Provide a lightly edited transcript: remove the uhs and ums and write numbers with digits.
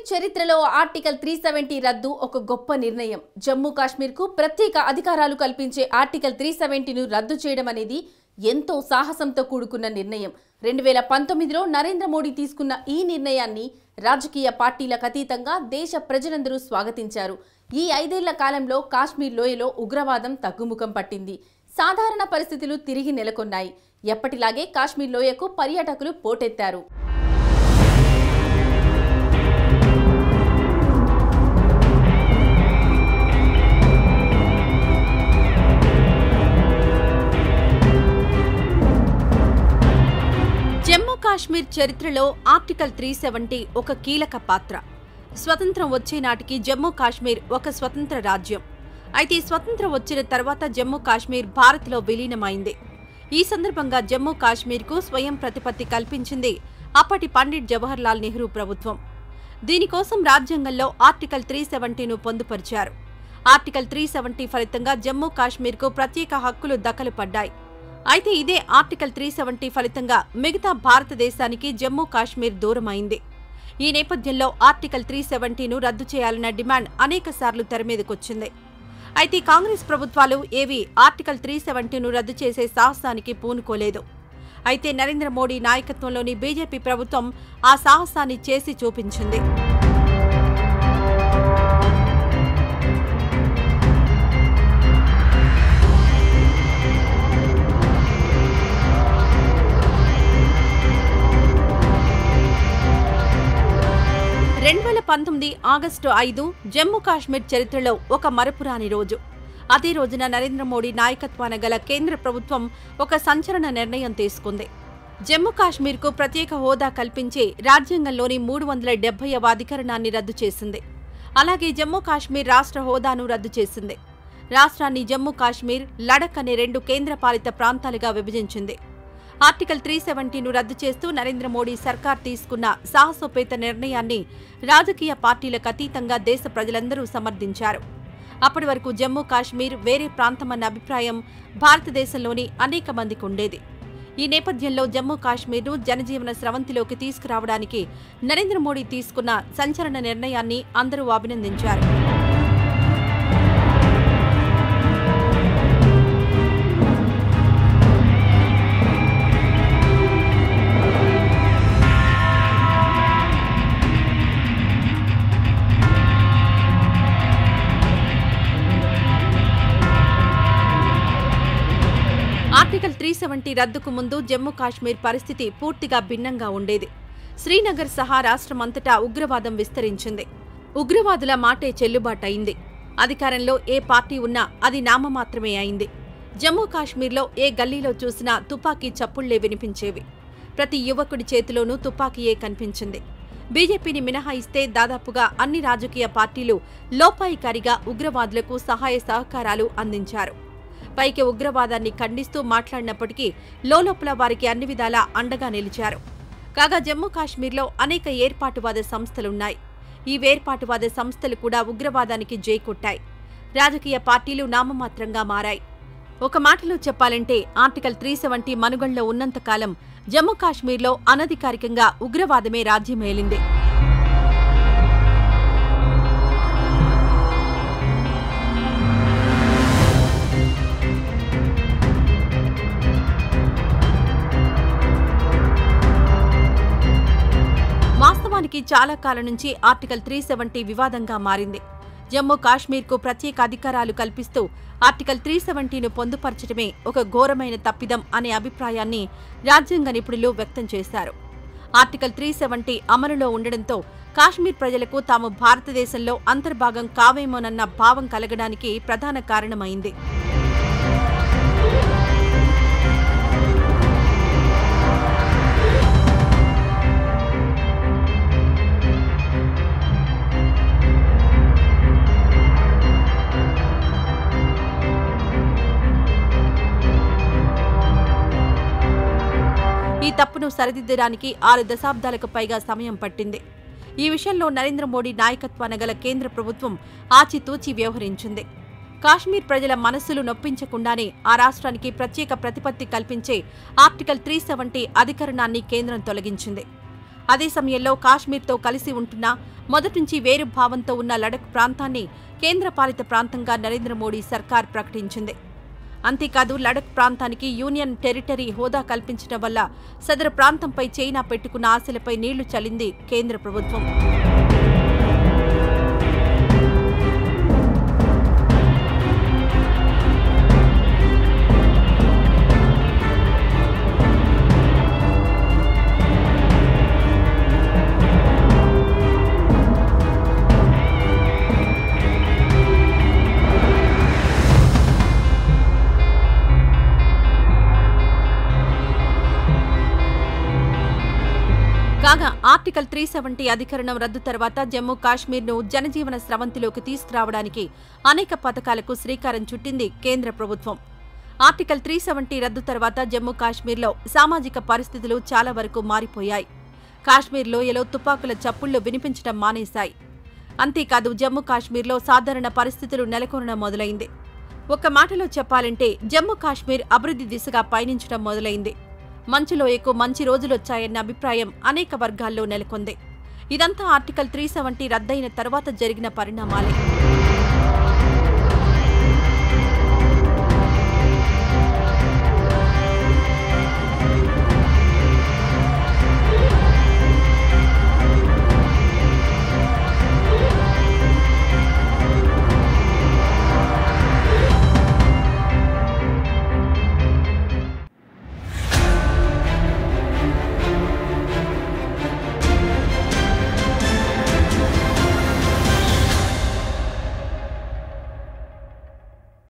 చరిత్రలో ఆర్టికల్ 370 రద్దు ఒక గొప్ప నిర్ణయం. జమ్మూ కాశ్మీర్కు ప్రత్యేక అధికారాలు కల్పించే ఆర్టికల్ 370ను రద్దు చేయడం అనేది ఎంతో సాహసంతో కూడుకున్న నిర్ణయం. 2019లో నరేంద్ర మోడీ తీసుకున్న ఈ నిర్ణయాన్ని రాజకీయ పార్టీలకు అతీతంగా దేశ ప్రజలందరూ స్వాగతించారు. ఈ 5 ఏళ్ల కాలంలో కాశ్మీర్ లోయలో ఉగ్రవాదం తగ్గుముఖం పట్టింది. సాధారణ పరిస్థితులు తిరిగి నెలకొన్నాయి. ఎప్పటిలాగే కాశ్మీర్ లోయకు పర్యాటకులు పోటెత్తారు. జమ్మూ కాశ్మీర్ చరిత్రలో ఆర్టికల్ 370 ఒక కీలక పాత్ర. స్వతంత్రం వచ్చే నాటికి జమ్మూ కాశ్మీర్ ఒక స్వతంత్ర రాజ్యం. అయితే స్వతంత్రం వచ్చిన తర్వాత జమ్మూ కాశ్మీర్ భారత్లో విలీనమైంది. ఈ సందర్భంగా జమ్మూ కాశ్మీర్కు స్వయం ప్రతిపత్తి కల్పించింది అప్పటి పండిట్ జవహర్లాల్ నెహ్రూ ప్రభుత్వం. దీనికోసం రాజ్యాంగంలో ఆర్టికల్ 370ను పొందుపరిచారు. ఆర్టికల్ 370 ఫలితంగా జమ్మూ కాశ్మీర్కు ప్రత్యేక హక్కులు దఖలు పడ్డాయి. అయితే ఇదే ఆర్టికల్ 370 ఫలితంగా మిగతా భారతదేశానికి జమ్మూ కాశ్మీర్ దూరమైంది. ఈ నేపథ్యంలో ఆర్టికల్ 370ను రద్దు చేయాలన్న డిమాండ్ అనేకసార్లు తెరమీదకొచ్చింది. అయితే కాంగ్రెస్ ప్రభుత్వాలు ఏవీ ఆర్టికల్ 370ను రద్దు చేసే సాహసానికి పూనుకోలేదు. అయితే నరేంద్ర మోడీ నాయకత్వంలోని బీజేపీ ప్రభుత్వం ఆ సాహసాన్ని చేసి చూపించింది. ఆగస్టు 5 జమ్మూ కాశ్మీర్ చరిత్రలో ఒక మరపురాని రోజు. అదే రోజున నరేంద్ర మోడీ నాయకత్వాన గల కేంద్ర ప్రభుత్వం ఒక సంచలన నిర్ణయం తీసుకుంది. జమ్మూ కాశ్మీర్కు ప్రత్యేక హోదా కల్పించి రాజ్యాంగంలోని 370వ అధికరణాన్ని రద్దు చేసింది. అలాగే జమ్మూ కాశ్మీర్ రాష్ట్ర హోదాను రద్దు చేసింది. రాష్ట్రాన్ని జమ్మూ కాశ్మీర్, లడక్ అనే 2 కేంద్రపాలిత ప్రాంతాలుగా విభజించింది. ఆర్టికల్ 370ను రద్దు చేస్తూ నరేంద్ర మోడీ సర్కార్ తీసుకున్న సాహసోపేత నిర్ణయాన్ని రాజకీయ పార్టీలకు అతీతంగా దేశ ప్రజలందరూ సమర్థించారు. అప్పటి వరకు జమ్మూ కాశ్మీర్ వేరే ప్రాంతమన్న అభిప్రాయం భారతదేశంలోని అనేక మందికి ఉండేది. ఈ నేపథ్యంలో జమ్మూ కాశ్మీర్ను జనజీవన స్రవంతిలోకి తీసుకురావడానికి నరేంద్ర మోడీ తీసుకున్న సంచలన నిర్ణయాన్ని అందరూ అభినందించారు. ఆర్టికల్ 370 రద్దుకు ముందు జమ్మూ కాశ్మీర్ పరిస్థితి పూర్తిగా భిన్నంగా ఉండేది. శ్రీనగర్ సహా రాష్ట్రమంతటా ఉగ్రవాదం విస్తరించింది. ఉగ్రవాదుల మాటే చెల్లుబాటయింది. అధికారంలో ఏ పార్టీ ఉన్నా అది నామమాత్రమే అయింది. జమ్మూ కాశ్మీర్లో ఏ గల్లీలో చూసినా తుపాకీ చప్పుళ్లే వినిపించేవి. ప్రతి యువకుడి చేతిలోనూ తుపాకీయే కనిపించింది. బీజేపీని మినహాయిస్తే దాదాపుగా అన్ని రాజకీయ పార్టీలు లోపాయికారిగా ఉగ్రవాదులకు సహాయ సహకారాలు అందించారు. పైకి ఉగ్రవాదాన్ని ఖండిస్తూ మాట్లాడినప్పటికీ లోలోపల వారికి అన్ని విధాలా అండగా నిలిచారు. కాగా జమ్మూ కాశ్మీర్లో అనేక ఏర్పాటువాద సంస్థలున్నాయి. ఈ వేర్పాటువాద సంస్థలు కూడా ఉగ్రవాదానికి జైకొట్టాయి. రాజకీయ పార్టీలు నామమాత్రంగా మారాయి. ఒక మాటలో చెప్పాలంటే ఆర్టికల్ 370 మనుగడలో ఉన్నంతకాలం జమ్మూ కాశ్మీర్లో అనధికారికంగా ఉగ్రవాదమే రాజ్యమేలింది. వాస్తవానికి చాలా కాలం నుంచి ఆర్టికల్ 370 వివాదంగా మారింది. జమ్మూ కాశ్మీర్కు ప్రత్యేక అధికారాలు కల్పిస్తూ ఆర్టికల్ 370ను పొందుపరచడమే ఒక ఘోరమైన తప్పిదం అనే అభిప్రాయాన్ని రాజ్యాంగ నిపుణులు వ్యక్తం చేశారు. ఆర్టికల్ 370 అమలులో ఉండడంతో కాశ్మీర్ ప్రజలకు తాము భారతదేశంలో అంతర్భాగం కావేమోనన్న భావం కలగడానికి ప్రధాన కారణమైంది. ఈ తప్పును సరిదిద్దడానికి 6 దశాబ్దాలకు పైగా సమయం పట్టింది. ఈ విషయంలో నరేంద్ర మోడీ నాయకత్వాన గల కేంద్ర ప్రభుత్వం ఆచితూచి వ్యవహరించింది. కాశ్మీర్ ప్రజల మనస్సులు నొప్పించకుండానే ఆ రాష్ట్రానికి ప్రత్యేక ప్రతిపత్తి కల్పించే ఆర్టికల్ 370 అధికరణాన్ని కేంద్రం తొలగించింది. అదే సమయంలో కాశ్మీర్తో కలిసి ఉంటున్న మొదటి నుంచి వేరు భావంతో ఉన్న లడఖ్ ప్రాంతాన్ని కేంద్రపాలిత ప్రాంతంగా నరేంద్ర మోడీ సర్కార్ ప్రకటించింది. అంతేకాదు లడఖ్ ప్రాంతానికి యూనియన్ టెరిటరీ హోదా కల్పించడం వల్ల సదరు ప్రాంతంపై చైనా పెట్టుకున్న ఆశలపై నీళ్లు చల్లింది కేంద్ర ప్రభుత్వం. కాగా ఆర్టికల్ 370 అధికరణం రద్దు తర్వాత జమ్మూ కాశ్మీర్ను జనజీవన స్రవంతిలోకి తీసుకురావడానికి అనేక పథకాలకు శ్రీకారం చుట్టింది కేంద్ర ప్రభుత్వం. ఆర్టికల్ 370 రద్దు తర్వాత జమ్మూ కాశ్మీర్లో సామాజిక పరిస్థితులు చాలా వరకు మారిపోయాయి. కాశ్మీర్ లోయలో తుపాకుల చప్పుళ్లు వినిపించడం మానేశాయి. అంతేకాదు జమ్మూ కాశ్మీర్లో సాధారణ పరిస్థితులు నెలకొనడం మొదలైంది. ఒక్క మాటలో చెప్పాలంటే జమ్మూ కాశ్మీర్ అభివృద్ధి దిశగా పయనించడం మొదలైంది. మంచులోయకు మంచి రోజులొచ్చాయన్న అభిప్రాయం అనేక వర్గాల్లో నెలకొంది. ఇదంతా ఆర్టికల్ 370 రద్దయిన తర్వాత జరిగిన పరిణామాలే.